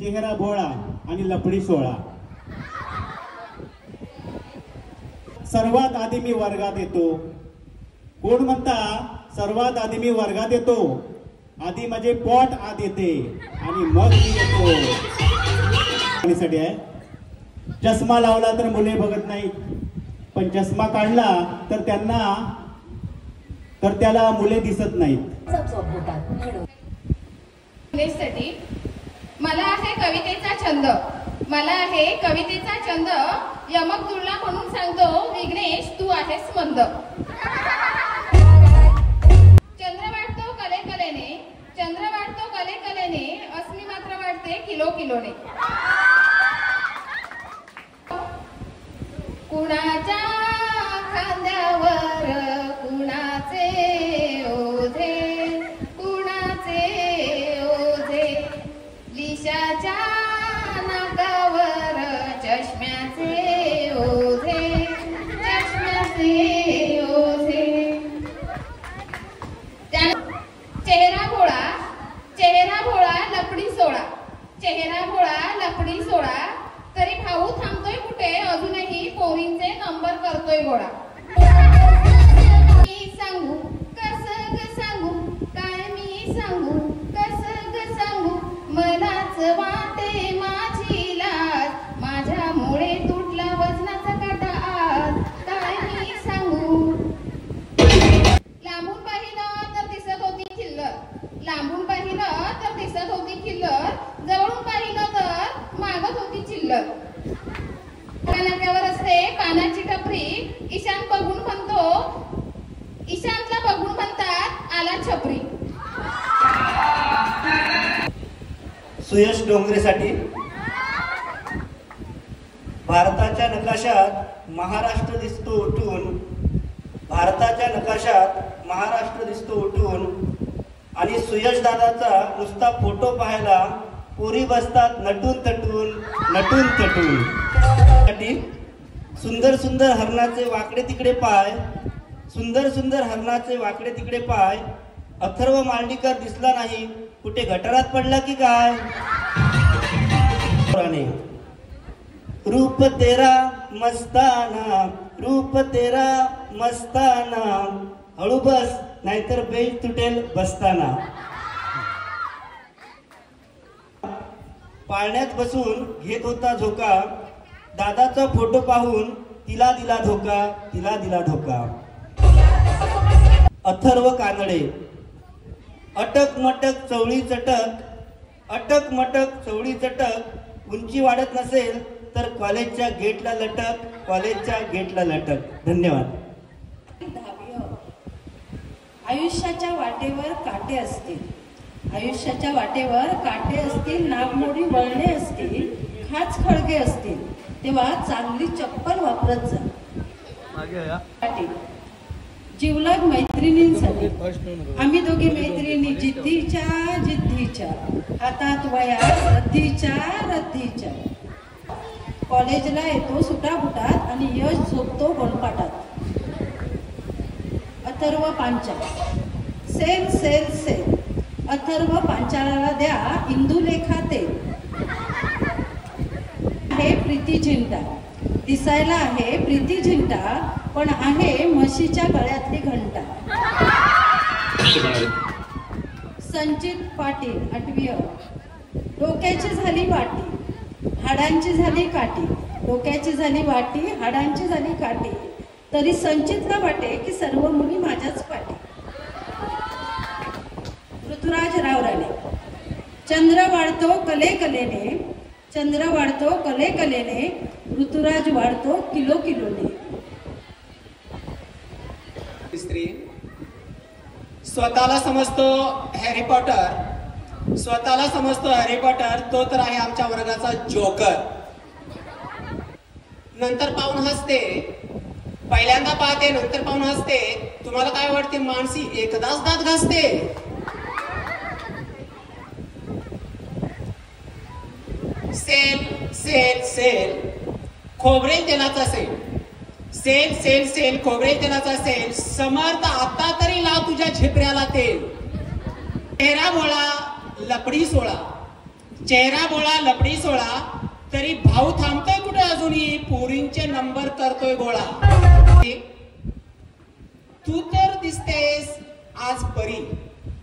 चेहरा भोळा आणि लपडी सोळा. सर्वात आधी मी वर्गात येतो. कोण म्हणता सर्वात आधी मी वर्गात येतो? आधी माझे पोट आत येते आणि मग मी येतो. साठी आहे. चष्मा लावला तर मुले बघत नाहीत, पण चष्मा काढला तर त्याला मुले दिसत नाहीत. मला आहे कवितेचा छंद, मला आहे कवितेचा छंद. यमक जुळला म्हणून सांगतो विघ्नेश तू आहेस मंद. चंद्र वाटतो कले कलेने, चंद्र वाटतो कले कलेने, अस्मी मात्र वाटते किलो किलोने. कुणाच्या खांद्यावर कुणाचे ओझे, कुणाचे ओझे, लिशाच्या नाकावर चष्म्याचे ओझे, चष्म्याचे ओझे. चेहरा भोळा, चेहरा भोळा लपडी सोळा, चेहरा भोळा लपडी सोळा. तरी भाऊ थांबतोय कुठे, अजूनही पोरींचे नंबर करतोय गोळा. मी सांगू कसं ग सांगू, काय मी सांगू कसं ग सांगू, मलाच वाटे माझी लाज, माझ्यामुळे तुटला वजनाचा काटा आज, काय मी सांगू. लांबून पाहिलं तर दिसत होती खिल्लर, लांबून पाहिलं तर दिसत होती खिल्लर, जवळून पाहिलं तर मागत होती चिल्लर. नाक्यावर असते पानाची टपरी, ईशान बघून म्हणतो, ईशानला बघून म्हणतात आला छपरी. सुयश डोंगरेसाठी. भारताच्या नकाशात महाराष्ट्र दिसतो उठून, भारताच्या नकाशात महाराष्ट्र दिसतो उठून, आणि सुयश दादाचा नुसता फोटो पाहायला पोरी बसतात नटून तटून, नटून तटून. सुंदर सुंदर हरणाचे वाकडे तिकडे पाय, सुंदर सुंदर हरणाचे वाकडे तिकडे पाय. अथर्व मांडीकर दिसला नाही, कुठे गटारात पडला की काय. रूप तेरा मस्ताना, रूप तेरा मस्ताना, हळू बस नाहीतर बेंच तुटेल बसताना. पाळण्यात बसून घेत होता झोका, दादाचा फोटो पाहून तिला दिला धोका, तिला दिला धोका. अथर्व कानडे. अटक मटक चवळी चटक, अटक मटक चवळी चटक, उंची वाढत नसेल तर कॉलेजच्या गेटला लटक, कॉलेजच्या गेटला लटक. धन्यवाद. आयुष्याच्या वाटेवर काटे असतील, आयुष्याच्या वाटेवर काटे असतील, नागमोडी वळणे असतील, खाच खळगे असतील, तेव्हा चांगली चप्पल वापरत जा. जीवलग मैत्रिणींसाठी. आम्ही दोघी मैत्रिणी जिद्दीच्या जिद्दीच्या, हातात वया रद्दीच्या रद्दीच्या. कॉलेजला येतो सुटाबुटात आणि यश झोपतो गोलपाटात. Atharva Panchal. Sale sale sale, Atharva पांचाळाला द्या इंदुलेखा तेल. आहे प्रीती झिंटा, दिसायला आहे प्रीती झिंटा, पण आहे म्हशीच्या गळ्यातली घंटा. संचित पाटील 8वी. डोक्याची झाली वाटी, हाडांची झाली काठी, डोक्याची झाली वाटी, हाडांची झाली काठी, तरी संचितला वाटे की सर्व मुली माझ्याच पाठी. ऋतुराज रावराणे. चंद्र वाढतो कले कलेने, चंद्र वाढतो कले कलेने, ऋतुराज वाढतो किलो किलोने. स्त्री. स्वतःला समजतो हॅरी पॉटर, स्वतःला समजतो हॅरी पॉटर, तो तर आहे आमच्या वर्गाचा जोकर. नंतर पाहून हसते, पहिल्यांदा पाहते नंतर पाहून हसते. तुम्हाला काय वाटते माणसी एकदाच दात घासते. सेल सेल सेल, खोबरेल तेलाचा सेल. सेल सेल सेल, खोबरेल तेलाचा सेल. समर्थ आता तरी लाव तुझ्या झेपऱ्याला तेल. चेहरा भोळा लपडी सोळा, चेहरा बोळा लपडी सोळा, तरी भाऊ थांबतोय कुठे अजूनही पोरींचे नंबर करतोय गोळा. तू तर दिसतेस आज बरी,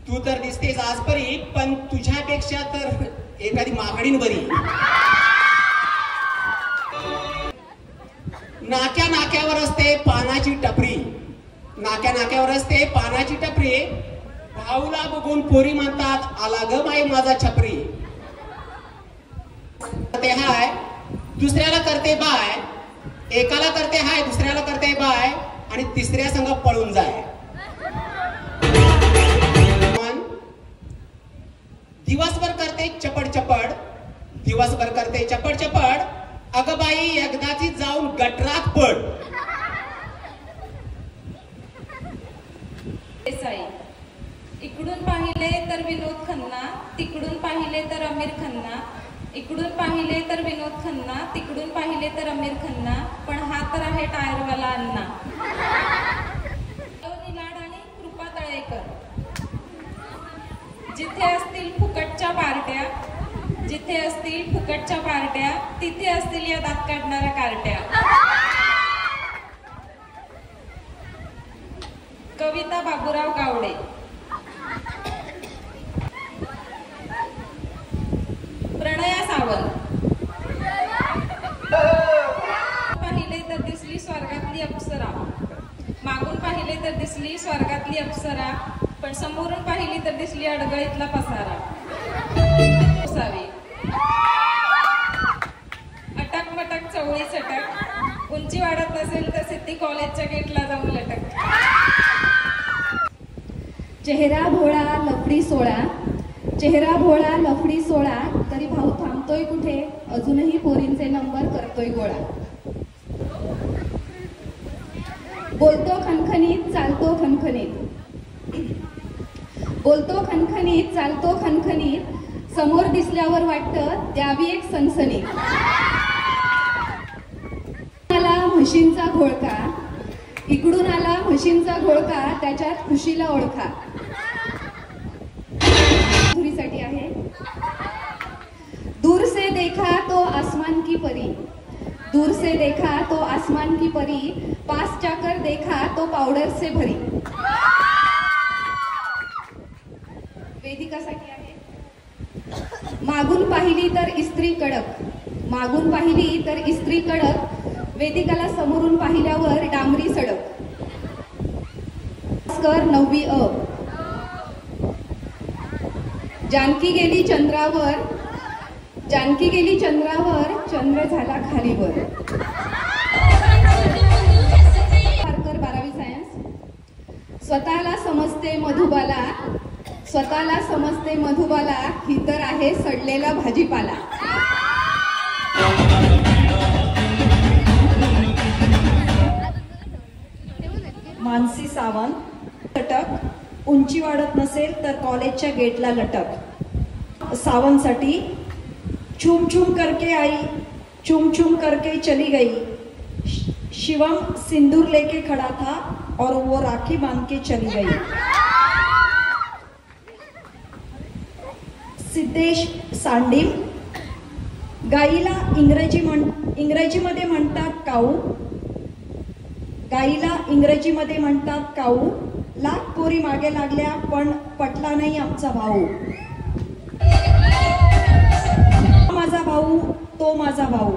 तू तर दिसतेस आज बरी, पण तुझ्यापेक्षा तर एखादी माकडीन बरी. नाक्या नाक्यावर असते पानाची टपरी, नाक्या नाक्यावर असते पानाची टपरी. भाऊला बघून पोरी म्हणतात आला ग बाई माझा छपरी. ते हाय दुसऱ्याला करते बाय, एकाला करते हाय दुसऱ्याला करते बाय, आणि तिसऱ्या संग पळून जाय. दिवसभर करते चपड चपड, दिवसभर करते चपड चपड, अगं बाई एकदाची जाऊन गटरात पड. इकडून पाहिले तर विनोद खन्ना, तिकडून पाहिले तर आमिर खन्ना, इकडून पाहिले तर विनोद खन्ना, तिकडून पाहिले तर आमिर खन्ना, पण हा तर आहे टायरवाला अण्णा. लाड आणि कृपा तळेकर. जिथे असतील फुकटच्या पार्ट्या, जिथे असतील फुकटच्या पार्ट्या, तिथे असतील या दात काढणाऱ्या कार्ट्या. कविता बाबूराव गावडे. प्रणया सावंत. पाहिले तर दिसली स्वर्गातली अप्सरा, मागून पाहिले तर दिसली स्वर्गातली अप्सरा, पण समोरून पाहिली तर दिसली अडगळीतला पसारा. अटक मटक चवळी चटक, उंची वाढत नसेल तर सिद्धी कॉलेजच्या गेटला जाऊन लटक. चेहरा भोळा लफडी सोळा, चेहरा भोळा लफडी सोळा, तरी भाऊ थांबतोय कुठे अजूनही पोरींचे नंबर करतोय गोळा. बोलतो खणखणीत चालतो खणखणीत, बोलतो खणखणीत चालतो खणखणीत, समोर दिसल्यावर वाटतं द्यावी एक सनसनी. आला म्हशींचा घोळका, इकडून आला म्हशींचा घोळका, त्याच्यात खुशीला ओळखा. धुरीसाठी आहे. दूर से देखा तो आसमान की परी, दूर से देखा तो आसमान की परी, पास जाकर देखा तो पावडर से भरी. वेदिकासाठी आहे. मागून पाहिली तर इस्त्री कडक, मागून पाहिली तर इस्त्री कडक, वेदिकाला समोरून पाहिल्यावर डांबरी सडक. कर 9वी अ. जानकी गेली चंद्रावर, जानकी गेली चंद्रावर, चंद्र झाला खालीवर. 12वी सायन्स. स्वतःला समजते मधुबाला, स्वतःला समजते मधुबाला, ही तर आहे सडलेला भाजीपाला. मानसी सावंत. लटक, उंची वाढत नसेल तर कॉलेजच्या गेटला लटक. सावंतसाठी. चूम चूम करके आई, चूम चूम करके चली गई, शिवम सिंदूर लेके खड़ा था और वो राखी बांध के चली गई. सिद्धेश सांडीम. गाईला इंग्रजीमध्ये म्हणतात काऊ, गाईला इंग्रजीमध्ये म्हणतात काऊ, लाख पोरी मागे लागल्या पण पटला नाही आमचा भाऊ. माझा भाऊ तो माझा भाऊ.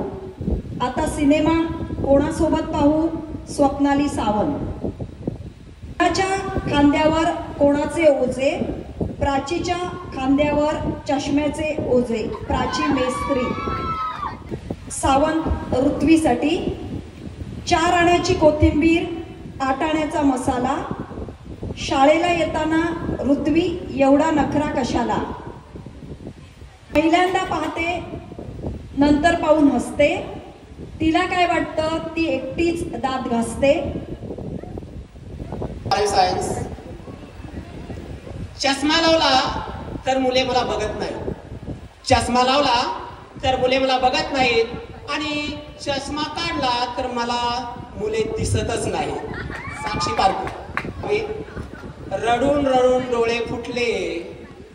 आता सिनेमा कोणासोबत पाहू? स्वप्नाली सावंत. कोणाच्या खांद्यावर कोणाचे ओझे? प्राचीच्या खांद्यावर चष्म्याचे ओझे. प्राची मेस्त्री. सावंत ऋत्वीसाठी. 4 आण्याची कोथिंबीर, 8 आण्याचा मसाला, शाळेला येताना ऋत्वी एवढा नखरा कशाला? पहिल्यांदा पाहते नंतर पाहून हसते, तिला काय वाटतं ती एकटीच दात घासते. सायन्स. चष्मा लावला तर मुले मला बघत नाही, चष्मा लावला तर मुले मला बघत नाहीत, आणि चष्मा काढला तर मला मुले दिसतच नाही. साक्षी पारखू. रडून रडून डोळे फुटले,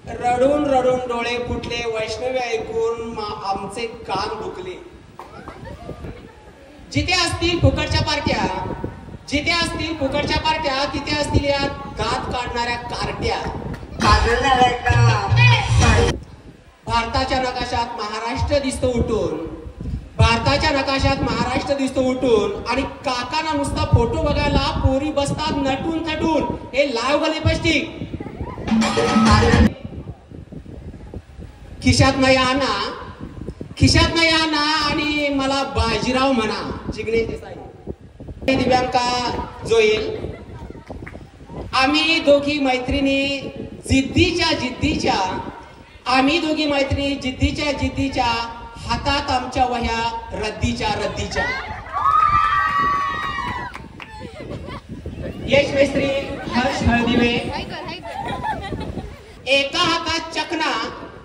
रडून रडून डोळे फुटले, वैष्णवी ऐकून आमचे कान दुखले. जिथे असतील फुकटच्या पार्ट्या, जिथे असतील फुकटच्या पार्ट्या, तिथे असतील या दात काढणाऱ्या कार्ट्या. भारताच्या नकाशात महाराष्ट्र दिसतो उठून, भारताच्या नकाशात महाराष्ट्र दिसतो उठून, आणि काकांना नुसता फोटो बघायला पोरी बसतात नटून थटून. हे लाव गली पष्टिक. खिशात नाही आणा, खिशात नाही आणा आणि मला बाजीराव म्हणा. जिग्नेश देसाई, दिव्यांका जोईल. आम्ही दोघी मैत्रिणी जिद्दीच्या, आम्ही दोघी मैत्रिणी जिद्दीच्या, हातात आमच्या वह्या रद्दीच्या. यश मेस्त्री, हर्ष हळदिवे. एका हातात चकना,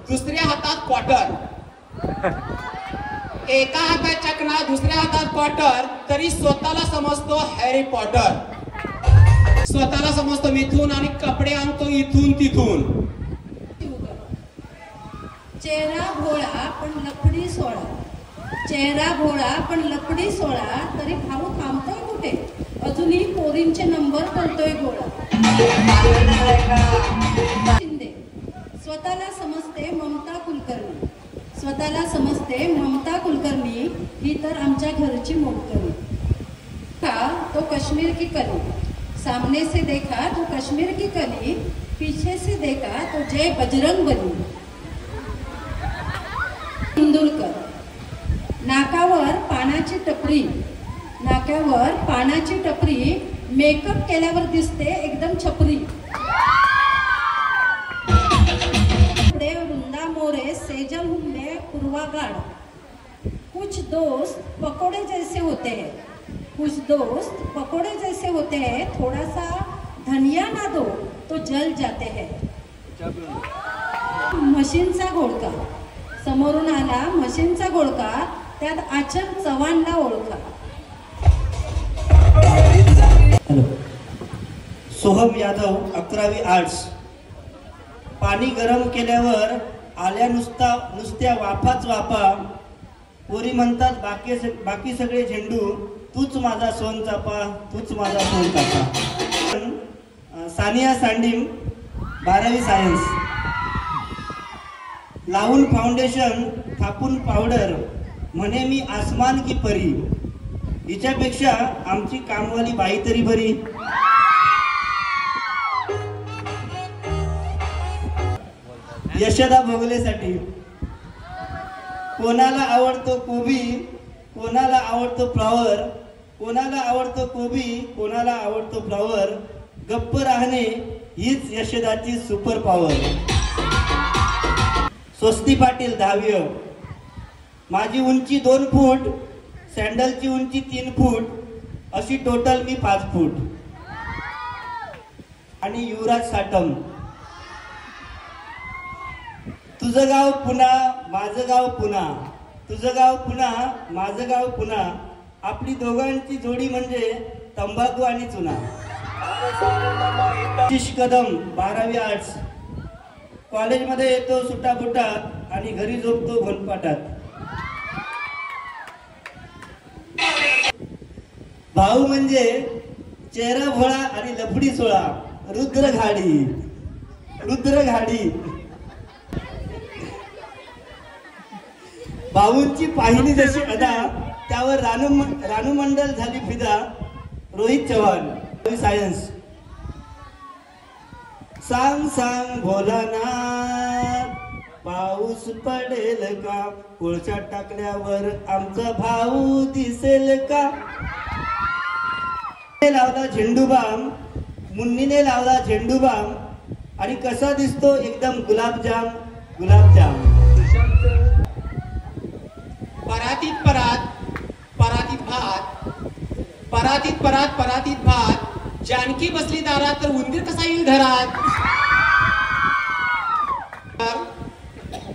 दुसऱ्या हातात क्वार्टर. एका हातात चकना, दुसऱ्या हातात क्वार्टर. तरी स्वतःला समजतो हॅरी पॉटर, स्वतःला समजतो मिथून, आणि कपडे आणतो इथून तिथून. चेहरा भोळा पण लपडी सोळा, चेहरा भोळा पण लपडी सोळा. तरी भाऊ थांबतोय कुठे, अजूनही पोरींचे नंबर करतोय गोळा. शिंदे, स्वतःला समजते ममता कुलकर्णी, स्वतःला समजते ममता कुलकर्णी. ही तर आमच्या घरची मोलकर्णी. का तो कश्मीर की कली, सामने से देखा तो कश्मीर की कली, पीछे से देखा तो जय बजरंग बली. इंदुरकर, नाकावर पानाची टपरी, नाकावर पानाची टपरी. मेकअप केल्यावर दिसते एकदम छपरी. वृंदा मोरे, सेजल हुंडे, पूर्वागाड. कुछ दोस्त पकोड़े जैसे होते हैं, कुछ दोस्त पकोड़े जैसे होते हैं. थोड़ा सा धनिया ना दो तो जल जाते हैं. मशीनचा घोडका, समोरून आला मशीनचा घोडका. त्यात आचल चव्हाणला ओळखा. हॅलो. सोहम यादव, 11वी आर्ट्स. पाणी गरम केल्यावर आल्या नुसत्या वाफाच वाफा. पोरी म्हणतात बाकी सगळे झेंडू, तूच माझा सोनचाफा, तूच माझा सोनचाफा. सानिया सांडीम, 12वी सायन्स. लावून फाउंडेशन, थापून पावडर, म्हणे मी आसमान की परी. हिच्यापेक्षा आमची कामवाली बाई तरी बरी. यशोदा भोगलेसाठी. कोणाला आवडतो कोबी, कोणाला आवडतो फ्लॉवर, कोणाला आवडतो कोबी, कोणाला आवडतो फ्लॉवर. गप्प राहणे हीच यशोदाची सुपर पॉवर. स्वस्ती पाटील, 10वी. माझी उंची 2 फूट, सँडलची उंची 3 फूट, अशी टोटल मी 5 फूट. आणि युवराज साटम. तुझं गाव पुणा, माझं गाव पुणा, तुझं गाव पुणा, माझं गाव पुणा. आपली दोघांची जोडी म्हणजे तंबाखू आणि चुना. आशिष कदम, 12वी आर्ट्स. कॉलेजमध्ये येतो सुटाफुटात आणि घरी झोपतो घोलपाटात. भाऊ म्हणजे चेहरा भोळा आणि लफडी सोळा. रुद्र घाडी, रुद्र घाडी. भाऊंची पाहिली जशी अदा, त्यावर रानू मंडल झाली फिदा. रोहित चव्हाण, सायन्स. सांग सांग भोलानाथ, पाऊस पडेल का, कोळसा टाकल्यावर आमचा भाऊ दिसेल का. लावला झेंडूबाम, मुन्नीने लावला झेंडूबाम, आणि कसा दिसतो एकदम गुलाबजाम, गुलाबजाम. परातीत परात, परातीत भात, परातीत परात, परातीत भात. जानकी बसली दारात तर उंदीर कसा येईल घरात.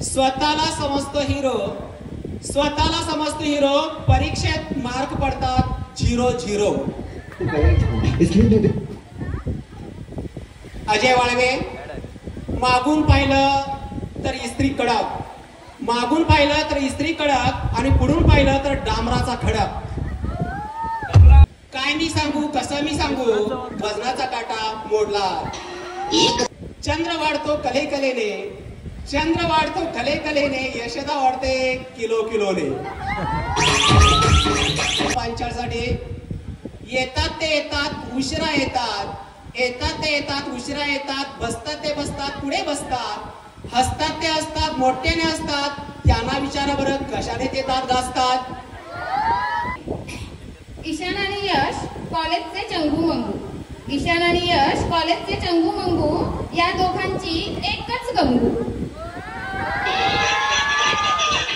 स्वतःला समजतो हिरो, स्वतःला समजतो हिरो. परीक्षेत मार्क पडतात 0-0. अजय वाळवे, मागून पाहिलं तर इस्त्री कडक, मागून पाहिलं तर इस्त्री कडक आणि पुढून पाहिलं तर डांबराचा खडक. काय मी सांगू, कसं मी सांगू, वजनाचा काटा मोडला. चंद्र वाढतो कले कलेने, चंद्र वाढतो कले कलेने, यशोदा वाढते किलो किलोने. पंचासाठी येतात ते येतात उशिरा येतात, येतात ते येतात उशिरा येतात, बसतात ते बसतात पुढे बसतात, हसतात ते हसतात मोठ्याने हसतात, त्यांना विचारा बरं कशाने ते दात घासतात. ईशान आणि यश कॉलेजचे चंगू मंगू, ईशान आणि यश कॉलेजचे चंगू मंगू, या दोघांची एकच गंगू.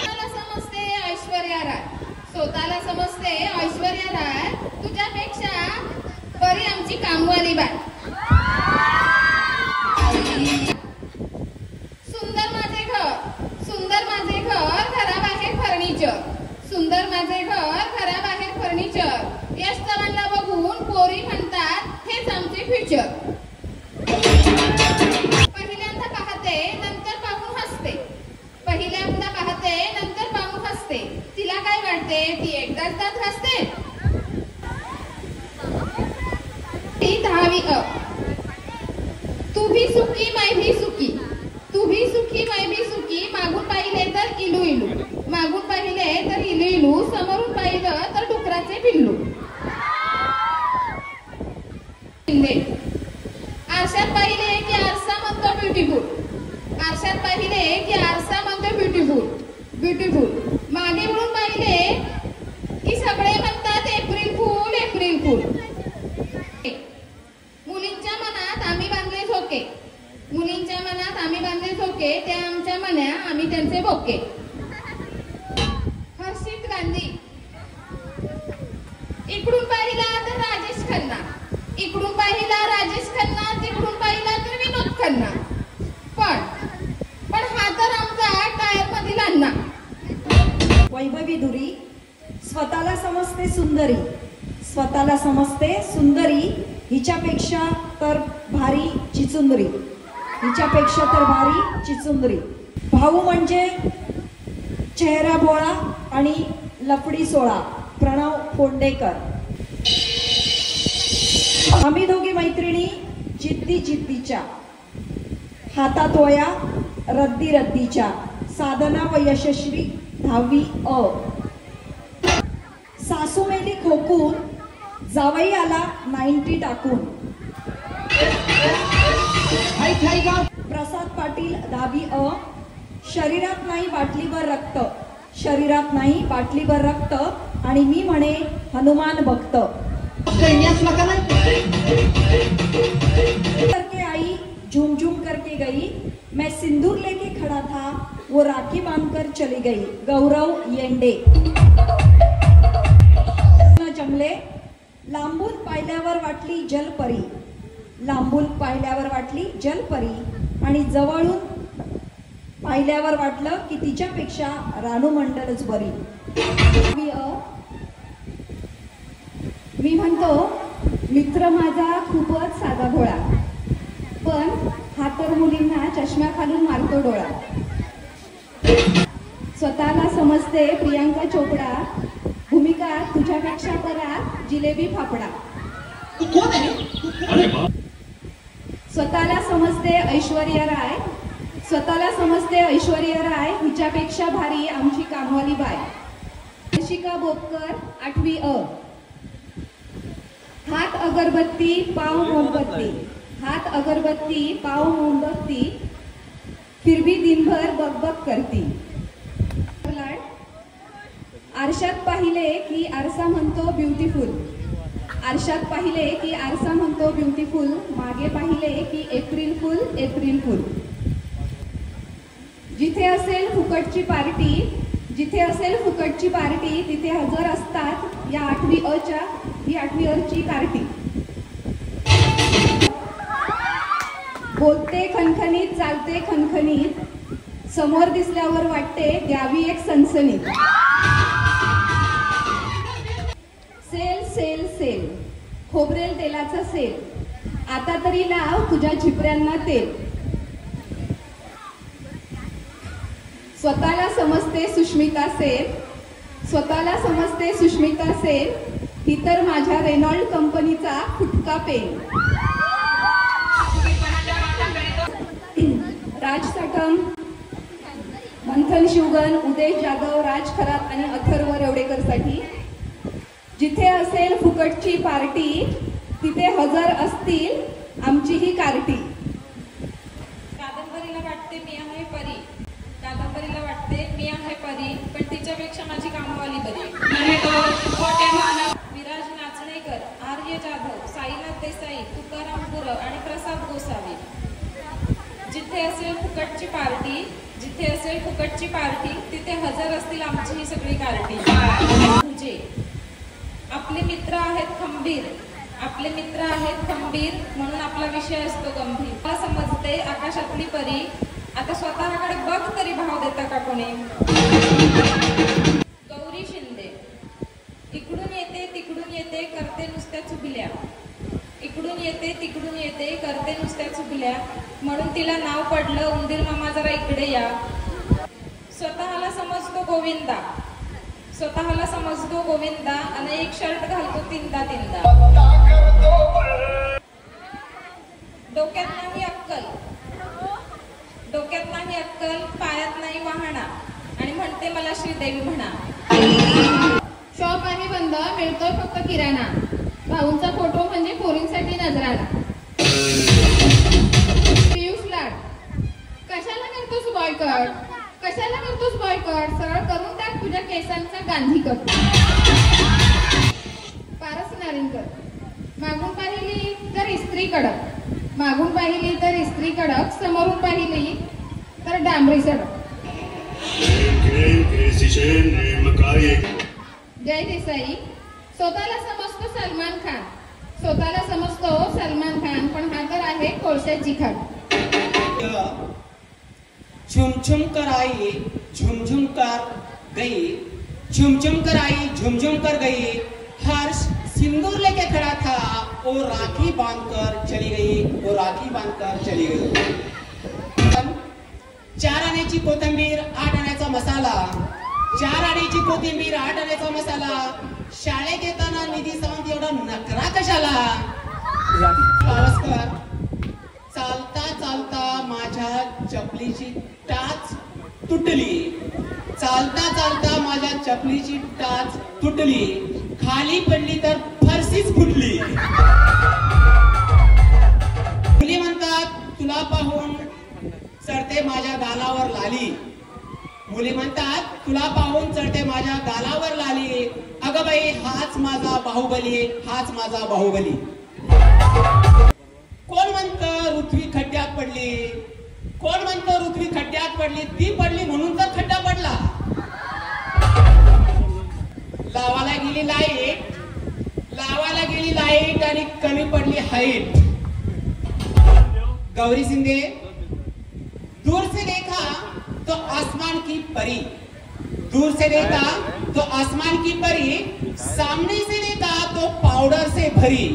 स्वतःला समजते ऐश्वर्या राय, स्वतःला समजते ऐश्वर्या राय, तुझ्यापेक्षा बरी आमची कामवाली बाय. सुंदर माझे घर, सुंदर माझे घर, घराबाहेर फर्निचर, सुंदर माझे घर, घराबाहेर फर्निचर. यश चव्हाणला बघून पोरी म्हणतात हेच आमचे फ्युचर. पहिल्यांदा पाहते नंतर पाहून हसते, पहिल्यांदा पाहते नंतर पाहून हसते, तिला काय वाटते ती एकदाच दात घासते. ती 10वी अ. तू भी सुखी मैं भी सुखी, तू भी सुखी मैं भी सुखी, मागून पाहिले तर इलू इलू, मागून पाहिले तर इलू इलू, समोरून पाहिलं तर डुकराचे पिल्लू. आरशात पाहिले की आरसा म्हणतो ब्युटिफुल, आरशात पाहिले की आरसा म्हणतो ब्युटिफुल, ब्युटिफुल. मागे वळून पाहिले की सगळे म्हणतात एप्रिल फूल, एप्रिल फूल. मुलींच्या मनात आम्ही बांधले झोके, मुलींच्या मनात आम्ही बांधले झोके, त्या आमच्या मन्या आम्ही त्यांचे बोके. हर्षित गांधी इकडून पाहिला तर राजेश खन्ना, इकडून पाहिला राजेश खन्ना, तिकडून पाहिला तर विनोद खन्ना. पण हा तर आमचा टायर मधील अण्णा. वैभवी दुरी स्वतःला समजते सुंदरी, स्वतःला समजते सुंदरी, हिच्यापेक्षा तर भारी चिचुंदरी, हिच्यापेक्षा तर भारी चिचुंदरी. भाऊ म्हणजे चेहरा भोळा आणि लफडी सोळा, प्रणव फोंडेकर. आम्ही दोघी मैत्रिणी जिद्दी जिद्दीच्या, हातात वया रद्दी रद्दीच्या, साधना व यशस्वी 10वी अ. सासू मेली खोकून, जावई आला 90 टाकून. प्रसाद पाटील 10वी अ. शरीरात नाही बाटलीभर रक्त, शरीरात नाही बाटलीभर रक्त, आणि मी म्हणे हनुमान भक्त. करके आई झूम झूम करके गई, मैं सिंदूर लेके खड़ा था, वो राखी बांधकर चली गई. गौरव येंडे. जमले लांबून पाहिल्यावर वाटली जलपरी, लांबून पाहिल्यावर वाटली जलपरी, आणि जवळून पाहिल्यावर वाटलं की तिच्यापेक्षा रानू मंडलच बरी. मी म्हणतो मित्र माझा खूपच साधा भोळा, पण हा तर मुलींना चष्म्या खालून मारतो डोळा. स्वतःला समजते प्रियांका चोपडा, भूमिका तुझ्यापेक्षा बरा जिलेबी फाफडा. स्वतःला समजते ऐश्वर्या राय, स्वतःला समजते ऐश्वर्या राय, हिच्यापेक्षा भारी आमची कामवाली बाय. शिका बोपकर 8वी अ. हात अगरबत्ती पाव मोमबत्ती, हात अगरबत्ती पाव मोमबत्ती, फिर भी दिनभर बकबक करती. आरशात पाहिले की आरसा म्हणतो ब्युटिफुल, आरशात पाहिले की आरसा म्हणतो ब्युटिफुल, मागे पाहिले की एप्रिल फुल, एप्रिल फुल. जिथे असेल फुकटची पार्टी, जिथे असेल फुकटची पार्टी, तिथे हजर असतात या 8वी अ च्या, ही 8वी अ ची पार्टी. बोलते खणखणीत, चालते खणखणीत, समोर दिसल्यावर वाटते द्यावी एक सनसनीत. सेल सेल सेल, खोबरेल तेलाचा सेल, आता तरी लाव तुझ्या झिपऱ्यांना तेल. स्वतःला समजते सुष्मिता सेन, स्वतःला समजते सुष्मिता सेन, ही तर माझ्या रेनॉल्ड कंपनीचा फुटका पेन. राज साटम, मंथन शिवगन, उदेश जाधव, राज खरात आणि अथर्व रेवडेकरसाठी. जिथे असेल फुकटची पार्टी तिथे हजर असतील आमची ही कार्टी. कादंबरीला वाटते मी आहे परी, कादंबरीला वाटते मी आहे परी, पण तिच्यापेक्षा माझी कामवाली बरी. विराज नाचणेकर, आर्य जाधव, साईनाथ देसाई, तुकाराम गुरव आणि प्रसाद गोसावी. जिथे असेल फुकटची पार्टी, जिथे असेल फुकटची पार्टी तिथे हजर असतील आमची ही सगळी कार्टी. तुझे आपले मित्र आहेत खंबीर, आपले मित्र आहेत खंबीर, म्हणून आपला विषय असतो गंभीर. मला समजते आकाशातली परी, आता स्वतःकडे बघ तरी भाव देता का कोणी. गौरी शिंदे, इकडून येते तिकडून येते करते नुसत्या चुगल्या, इकडून येते तिकडून येते करते नुसत्या चुगल्या, म्हणून तिला नाव पडलं उंदीर मामा जरा इकडे या. स्वतःला समजतो गोविंदा, स्वतःला समजतो गोविंदा, आणि एक शर्ट घालतो तीनदा तीनदा. डोक्यात नाही अक्कल, डोक्यात नाही अक्कल, पायात नाही वाहना, आणि म्हणते मला श्रीदेवी म्हणा. शॉप आहे बंद, मिळतोय फक्त किराणा, भाऊंचा फोटो म्हणजे पोरींसाठी नजराणा. पियुष लाड, कशाला करतोस बॉयकॉट, कशाला करतोस बॉयकॉट, सरळ करून टाक तुझ्या केसांचा गांधी कट. पारस नारिंकर, मागून पाहिली तर इस्त्री कडक, मागून पाहिली तर इस्त्री कडक, समोरून पाहिली तर डांबरी सडक. जय देसाई, स्वतःला समजतो सलमान खान, स्वतःला समजतो सलमान खान, पण हा तर आहे कोळशाची खान. झुमझुम कर आई झुमझुम कर गई, झुमझुम कर आई झुमझुम कर गई, हर्ष सिंदूर लेके खड़ा था, वो राखी बांधकर चली गई, वो राखी बांधकर चली गई. 4 आण्याची कोथिंबीर 8 आण्याचा मसाला, 4 आण्याची कोथिंबीर 8 आण्याचा मसाला, शाळेत येताना निधी सावंत एवढा नकरा कशाला. पावसकर, चालता चालता माझ्या चपलीची टाच तुटली, चालता चालता माझ्या चपलीची टाच तुटली, खाली पडली तर फरशीच फुटली. मुली म्हणतात तुला पाहून चढते माझ्या गालावर लाली, मुली म्हणतात तुला पाहून चढते माझ्या गालावर लाली, अगं बाई हाच माझा बाहुबली, हाच माझा बाहुबली. कोण म्हणतं पृथ्वी खड्ड्यात पडली, कोण म्हणतं पृथ्वी खड्ड्यात पडली, ती पडली म्हणून तर खड्डा पडला. लावायला गेली लाईट, लावायला गेली लाईट आणि कमी पडली हाईट. गौरी शिंदे, दूर से देखा तो आसमान की परी, दूर से देखा तो आसमान की परी, सामने से देखा तो पाउडर से भरी.